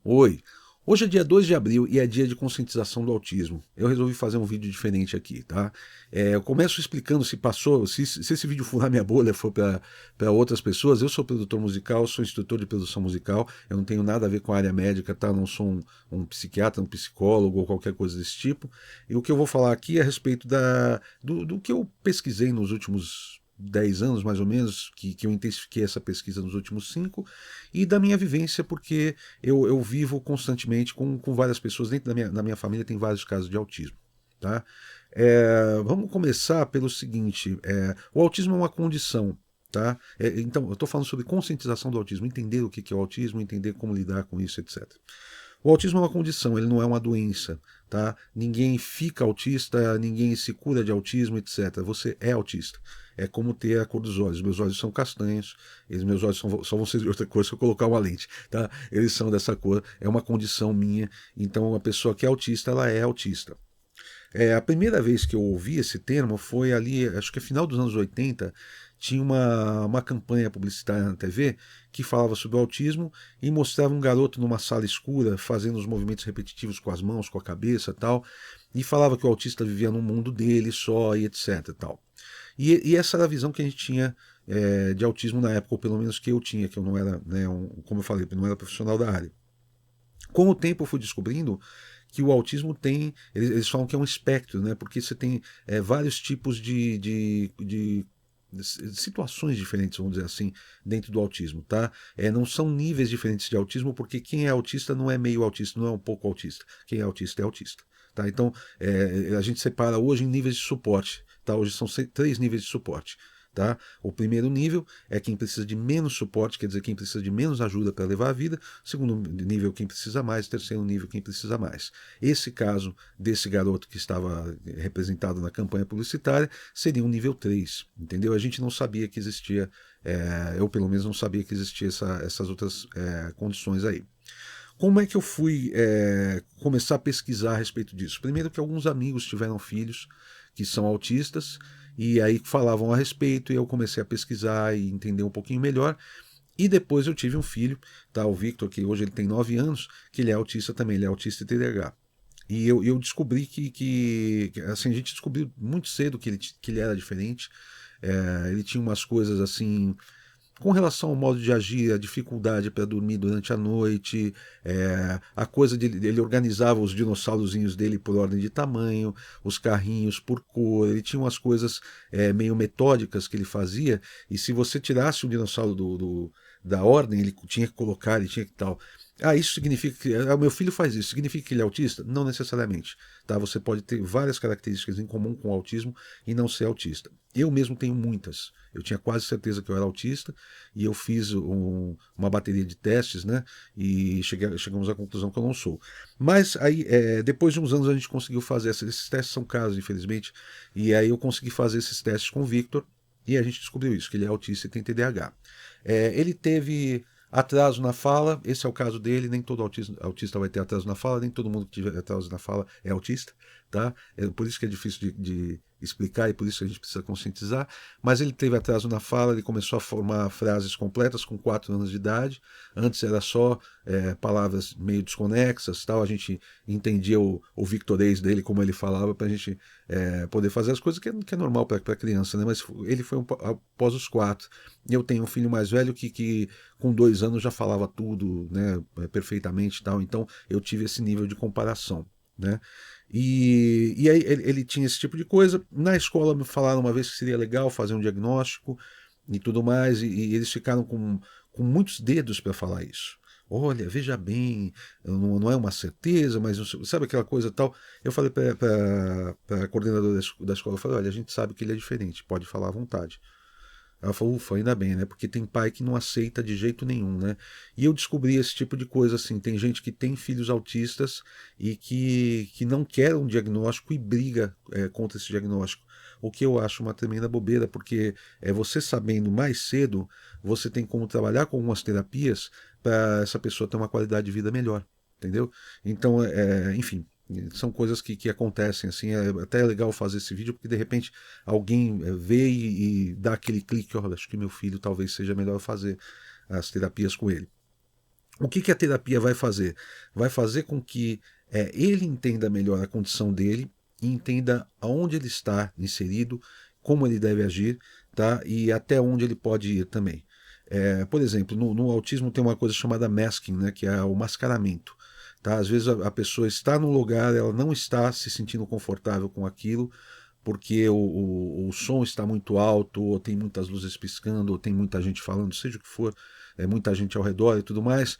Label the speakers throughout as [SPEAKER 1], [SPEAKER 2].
[SPEAKER 1] Oi, hoje é dia 2 de abril e é dia de conscientização do autismo. Eu resolvi fazer um vídeo diferente aqui, tá? Eu começo explicando se passou, se esse vídeo furar minha bolha, for para outras pessoas. Eu sou produtor musical, sou instrutor de produção musical, eu não tenho nada a ver com a área médica, tá? Eu não sou um psiquiatra, um psicólogo ou qualquer coisa desse tipo. E o que eu vou falar aqui é a respeito do que eu pesquisei nos últimos 10 anos, mais ou menos, que eu intensifiquei essa pesquisa nos últimos 5, e da minha vivência, porque eu vivo constantemente com várias pessoas. Dentro da minha família tem vários casos de autismo. Tá? Vamos começar pelo seguinte: o autismo é uma condição. Tá? Então, eu estou falando sobre conscientização do autismo, entender o que é o autismo, entender como lidar com isso, etc. O autismo é uma condição, ele não é uma doença. Tá? Ninguém fica autista, ninguém se cura de autismo, etc. Você é autista. É como ter a cor dos olhos. Meus olhos são castanhos, meus olhos só vão ser de outra cor se eu colocar uma lente. Tá? Eles são dessa cor, é uma condição minha. Então, a pessoa que é autista, ela é autista. A primeira vez que eu ouvi esse termo foi ali, acho que é final dos anos 80, tinha uma campanha publicitária na TV que falava sobre o autismo e mostrava um garoto numa sala escura fazendo os movimentos repetitivos com as mãos, com a cabeça e tal, e falava que o autista vivia num mundo dele só e etc. Tal. E essa era a visão que a gente tinha de autismo na época, ou pelo menos que eu tinha, que eu não era, né, como eu falei, eu não era profissional da área. Com o tempo eu fui descobrindo que o autismo tem, eles falam que é um espectro, né? Porque você tem vários tipos de situações diferentes, vamos dizer assim, dentro do autismo, tá? Não são níveis diferentes de autismo, porque quem é autista não é meio autista, não é um pouco autista. Quem é autista é autista. Tá? Então, a gente separa hoje em níveis de suporte. Tá? Hoje são 3 níveis de suporte. Tá? O primeiro nível é quem precisa de menos suporte, quer dizer, quem precisa de menos ajuda para levar a vida. O segundo nível, quem precisa mais. O terceiro nível, quem precisa mais. Esse caso desse garoto que estava representado na campanha publicitária seria um nível 3, entendeu? A gente não sabia que existia, eu pelo menos não sabia que existia essas outras condições aí. Como é que eu fui começar a pesquisar a respeito disso? Primeiro que alguns amigos tiveram filhos que são autistas, e aí falavam a respeito, e eu comecei a pesquisar e entender um pouquinho melhor. E depois eu tive um filho, tá, o Victor, que hoje ele tem 9 anos, que ele é autista também, ele é autista e TDAH. E eu descobri que assim, a gente descobriu muito cedo que ele era diferente. Ele tinha umas coisas assim com relação ao modo de agir, a dificuldade para dormir durante a noite, a coisa de ele organizava os dinossaurozinhos dele por ordem de tamanho, os carrinhos por cor, ele tinha umas coisas meio metódicas que ele fazia, e se você tirasse um dinossauro da ordem, ele tinha que colocar, ele tinha que tal. Ah, isso significa que. Ah, meu filho faz isso. Significa que ele é autista? Não necessariamente. Tá? Você pode ter várias características em comum com o autismo e não ser autista. Eu mesmo tenho muitas. Eu tinha quase certeza que eu era autista e eu fiz uma bateria de testes, né? E chegamos à conclusão que eu não sou. Mas aí, depois de uns anos, a gente conseguiu fazer. Esses testes são caros, infelizmente. E aí eu consegui fazer esses testes com o Victor e a gente descobriu isso, que ele é autista e tem TDAH. Ele teve atraso na fala, esse é o caso dele, nem todo autista vai ter atraso na fala, nem todo mundo que tiver atraso na fala é autista, tá? Por isso que é difícil de explicar e por isso a gente precisa conscientizar, mas ele teve atraso na fala, ele começou a formar frases completas com 4 anos de idade, antes era só palavras meio desconexas, tal. A gente entendia o victorês dele, como ele falava, para a gente poder fazer as coisas que é normal para criança, né? Mas ele foi após os 4. Eu tenho um filho mais velho que com 2 anos já falava tudo, né, perfeitamente e tal, então eu tive esse nível de comparação, né? E aí ele tinha esse tipo de coisa. Na escola me falaram uma vez que seria legal fazer um diagnóstico e tudo mais, e eles ficaram com muitos dedos para falar isso. Olha, veja bem, não é uma certeza, mas sabe aquela coisa tal. Eu falei para a coordenadora da escola, eu falei, olha, a gente sabe que ele é diferente, pode falar à vontade. Ela falou, ufa, ainda bem, né? Porque tem pai que não aceita de jeito nenhum, né? E eu descobri esse tipo de coisa, assim. Tem gente que tem filhos autistas e que não quer um diagnóstico e briga contra esse diagnóstico. O que eu acho uma tremenda bobeira, porque você sabendo mais cedo, você tem como trabalhar com algumas terapias para essa pessoa ter uma qualidade de vida melhor, entendeu? Então, enfim, são coisas que acontecem, assim. Até legal fazer esse vídeo, porque de repente alguém vê e dá aquele clique, olha, acho que meu filho talvez seja melhor fazer as terapias com ele. O que a terapia vai fazer? Vai fazer com que ele entenda melhor a condição dele e entenda aonde ele está inserido, como ele deve agir, tá? E até onde ele pode ir também. Por exemplo, no autismo tem uma coisa chamada masking, né? Que é o mascaramento. Tá? Às vezes a pessoa está num lugar, ela não está se sentindo confortável com aquilo, porque o som está muito alto, ou tem muitas luzes piscando, ou tem muita gente falando, seja o que for, muita gente ao redor e tudo mais.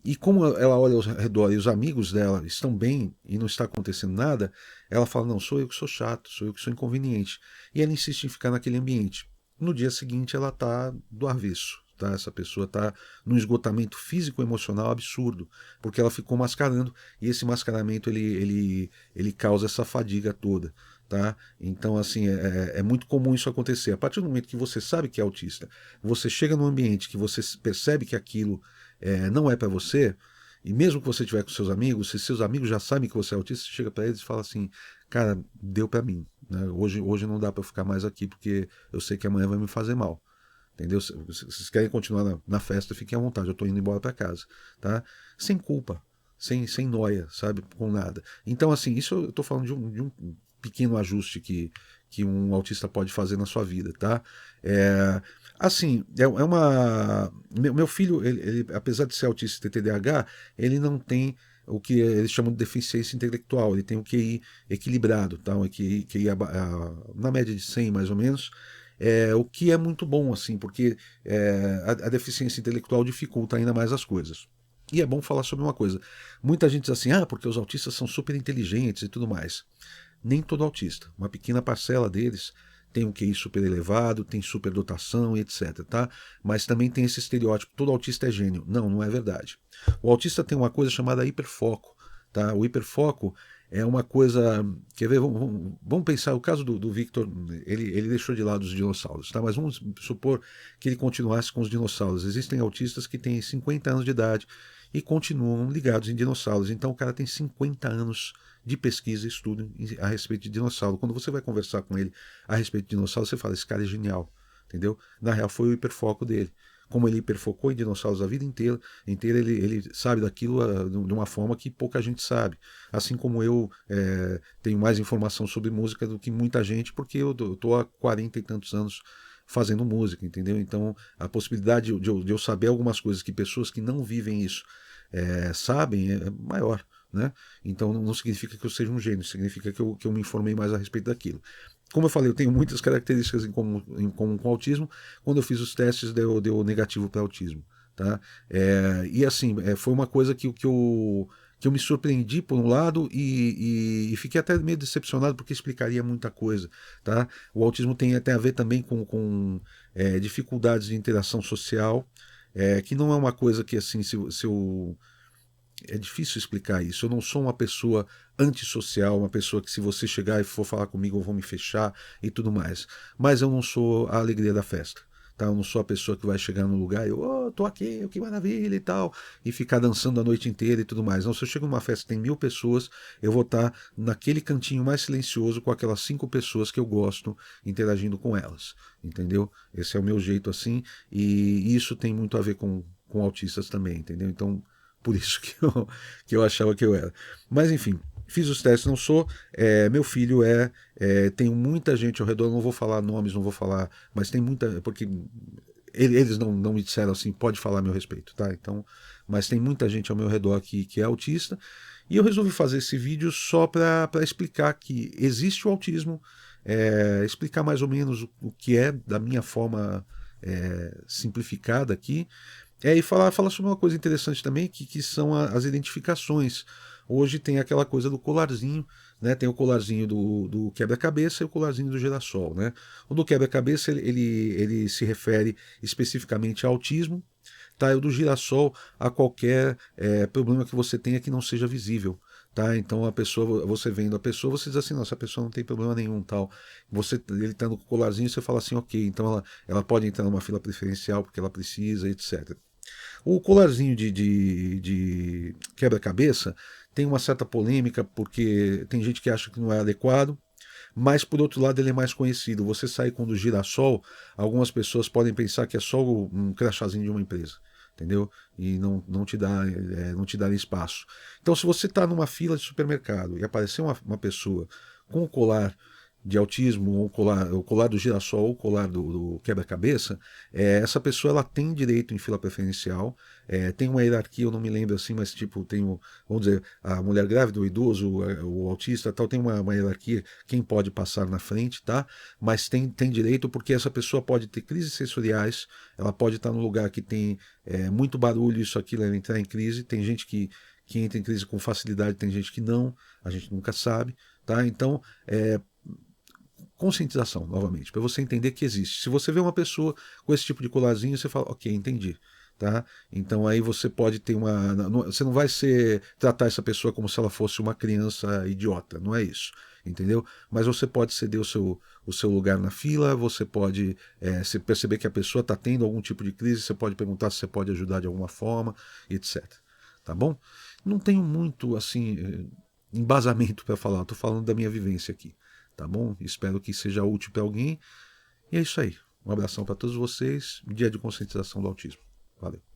[SPEAKER 1] E como ela olha ao redor e os amigos dela estão bem e não está acontecendo nada, ela fala: não, sou eu que sou chato, sou eu que sou inconveniente. E ela insiste em ficar naquele ambiente. No dia seguinte, ela está do avesso. Tá? Essa pessoa está num esgotamento físico e emocional absurdo, porque ela ficou mascarando, e esse mascaramento ele causa essa fadiga toda. Tá? Então, assim, é muito comum isso acontecer. A partir do momento que você sabe que é autista, você chega num ambiente que você percebe que aquilo não é para você, e mesmo que você estiver com seus amigos, se seus amigos já sabem que você é autista, você chega para eles e fala assim: cara, deu para mim. Né? Hoje não dá para ficar mais aqui porque eu sei que amanhã vai me fazer mal. Entendeu? Se vocês querem continuar na festa, fiquem à vontade, eu estou indo embora para casa. Tá? Sem culpa, sem noia, sabe? Com nada. Então, assim, isso eu estou falando de um pequeno ajuste que um autista pode fazer na sua vida, tá? Assim, uma... Meu filho, apesar de ser autista e ter TDAH, ele não tem o que eles chamam de deficiência intelectual, ele tem o QI equilibrado, tá? O QI na média de 100 mais ou menos, o que é muito bom, assim, porque a deficiência intelectual dificulta ainda mais as coisas. E é bom falar sobre uma coisa. Muita gente diz assim: porque os autistas são super inteligentes e tudo mais. Nem todo autista. Uma pequena parcela deles tem um QI super elevado, tem superdotação e etc. Tá? Mas também tem esse estereótipo: todo autista é gênio. Não, não é verdade. O autista tem uma coisa chamada hiperfoco. Tá? O hiperfoco é uma coisa. Quer ver? Vamos pensar o caso do Victor. Ele deixou de lado os dinossauros, tá? Mas vamos supor que ele continuasse com os dinossauros. Existem autistas que têm 50 anos de idade e continuam ligados em dinossauros. Então o cara tem 50 anos de pesquisa e estudo a respeito de dinossauro. Quando você vai conversar com ele a respeito de dinossauro, você fala: esse cara é genial. Entendeu? Na real, foi o hiperfoco dele. Como ele hiperfocou em dinossauros a vida inteira ele sabe daquilo de uma forma que pouca gente sabe. Assim como eu tenho mais informação sobre música do que muita gente, porque eu estou há 40 e tantos anos fazendo música, entendeu? Então, a possibilidade de eu saber algumas coisas que pessoas que não vivem isso sabem é maior. Né? Então não significa que eu seja um gênio, significa que eu me informei mais a respeito daquilo. Como eu falei, eu tenho muitas características em comum com o autismo. Quando eu fiz os testes, deu negativo para autismo. Tá? E assim, foi uma coisa que eu me surpreendi por um lado e fiquei até meio decepcionado porque explicaria muita coisa. Tá? O autismo tem até a ver também com dificuldades de interação social, que não é uma coisa que assim, se eu é difícil explicar isso. Eu não sou uma pessoa antissocial, uma pessoa que se você chegar e for falar comigo eu vou me fechar e tudo mais. Mas eu não sou a alegria da festa. Tá? Eu não sou a pessoa que vai chegar no lugar e tô aqui, que maravilha e tal, e ficar dançando a noite inteira e tudo mais. Não, se eu chego numa festa que tem 1000 pessoas, eu vou estar naquele cantinho mais silencioso com aquelas 5 pessoas que eu gosto, interagindo com elas. Entendeu? Esse é o meu jeito assim, e isso tem muito a ver com autistas também, entendeu? Então, por isso que eu achava que eu era. Mas enfim, fiz os testes, não sou. Meu filho tenho muita gente ao redor, não vou falar nomes, não vou falar, mas tem muita. Porque eles não me disseram assim: pode falar a meu respeito, tá? Então, mas tem muita gente ao meu redor que é autista. E eu resolvi fazer esse vídeo só para explicar que existe o autismo, explicar mais ou menos o que é da minha forma simplificada aqui. E falar sobre uma coisa interessante também, que são as identificações. Hoje tem aquela coisa do colarzinho, né? Tem o colarzinho do quebra-cabeça e o colarzinho do girassol. Né? O do quebra-cabeça ele se refere especificamente ao autismo, tá? E o do girassol a qualquer problema que você tenha que não seja visível. Tá? Então a pessoa, você vendo a pessoa, você diz assim: nossa, a pessoa não tem problema nenhum, tal. Ele tá no colarzinho, você fala assim: ok, então ela pode entrar numa fila preferencial porque ela precisa, etc. O colarzinho de quebra-cabeça tem uma certa polêmica, porque tem gente que acha que não é adequado, mas por outro lado ele é mais conhecido. Você sai com o do girassol, algumas pessoas podem pensar que é só um crachazinho de uma empresa. entendeu? E não te dá espaço. Então, se você está numa fila de supermercado e aparecer uma pessoa com o colar de autismo, ou o colar do girassol, ou o colar do quebra-cabeça, essa pessoa ela tem direito em fila preferencial, tem uma hierarquia, eu não me lembro assim, mas tipo, vamos dizer, a mulher grávida, o idoso, o autista, tal, tem uma hierarquia, quem pode passar na frente, tá? Mas tem direito porque essa pessoa pode ter crises sensoriais, ela pode estar num lugar que tem muito barulho, isso, aquilo, ela entrar em crise, tem gente que entra em crise com facilidade, tem gente que não, a gente nunca sabe, tá? Então, conscientização, novamente, para você entender que existe. Se você vê uma pessoa com esse tipo de colarzinho, você fala, ok, entendi. Tá? Então aí você pode ter uma. Você não vai tratar essa pessoa como se ela fosse uma criança idiota, não é isso. Entendeu? Mas você pode ceder o seu lugar na fila, você pode se perceber que a pessoa está tendo algum tipo de crise, você pode perguntar se você pode ajudar de alguma forma, etc. Tá bom? Não tenho muito assim embasamento para falar, estou falando da minha vivência aqui. Tá bom? Espero que seja útil para alguém. E é isso aí. Um abração para todos vocês. Dia de conscientização do autismo. Valeu.